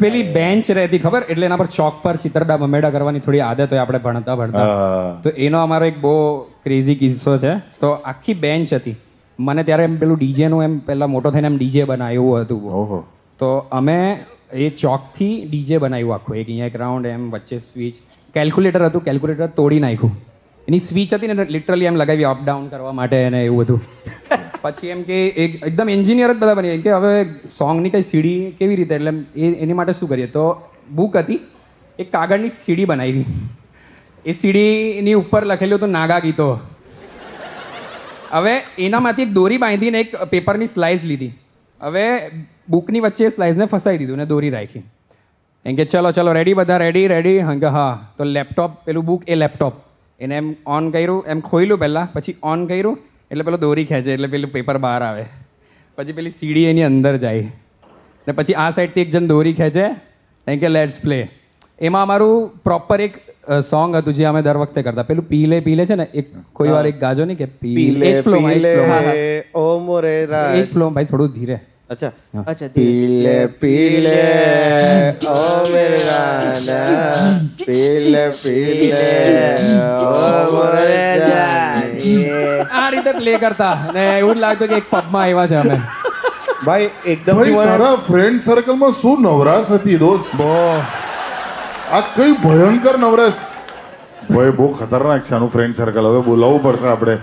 પેલી બેન્ચ રહેતી ખબર, એટલે એના પર ચોક પર ચિત્રડા બમેડા કરવાની થોડી આદત હોય આપણે ભણતા ભણતા. તો એનો અમારો એક બહુ ક્રેઝી કિસ્સો છે. તો આખી બેન્ચ હતી. મને ત્યારે એમ પેલું ડીજેનું એમ પહેલા મોટો થઈને એમ ડીજે બનાવ્યું હતું. ઓહો. તો અમે એ ચોકથી ડીજે બનાવ્યું આખું. એક અહીંયા એક રાઉન્ડ એમ વચ્ચે સ્વિચ. કેલ્ક્યુલેટર હતું, કેલ્ક્યુલેટર તોડી નાખ્યું. એની સ્વિચ હતી ને લિટરલી એમ લગાવી અપ ડાઉન કરવા માટે અને એવું બધું. પછી એમ કે એકદમ એન્જિનિયર જ બધા બની કે હવે સોંગની કઈ સીડી કેવી રીતે, એટલે એની માટે શું કરીએ. તો બુક હતી, એક કાગળની સીડી બનાવી. એ સીડીની ઉપર લખેલું હતું નાગા ગીતો. હવે એનામાંથી એક દોરી બાંધીને એક પેપરની સ્લાઇસ લીધી. હવે બુકની વચ્ચે સ્લાઇસને ફસાઈ દીધું ને દોરી રાખી. એમ કે ચલો ચલો રેડી, બધા રેડી રેડી. હા. તો લેપટોપ, પેલું બુક એ લેપટોપ એને એમ ઓન કર્યું, એમ ખોઈલું પહેલાં, પછી ઓન કર્યું એટલે પેલો દોરી ખેંચે એટલે પેલું પેપર બહાર આવે. પછી પેલી સીડી એની અંદર જાય ને પછી આ સાઈડથી એક જણ દોરી ખેંચે. એમ કે લેટ્સ પ્લે. એમાં અમારું પ્રોપર એક સોંગ હતું જે અમે દર વખતે કરતા. પેલું પીલે પીલે છે ને, એક કોઈ વાર એક ગાજો નહીં કે પીલે એ જ ઓ મોરે ફ્લો ભાઈ, થોડું ધીરે. અચ્છા. પીલે પીલે ઓ મેરે રાના, પીલે પીલે ઓ મોરે જાની. આ રીતે પ્લે કરતા ને એવું જ લાગતું કે એક પબમાં આવ્યા છે અમે. ભાઈ એકદમ ભાઈ તારા ફ્રેન્ડ સર્કલમાં શું નવરાશ હતી દોસ્ત? આ કઈ ભયંકર નવરાશ. ભાઈ બહુ ખતરનાક છે આનું ફ્રેન્ડ સર્કલ. હવે બોલાવવું પડશે આપણે.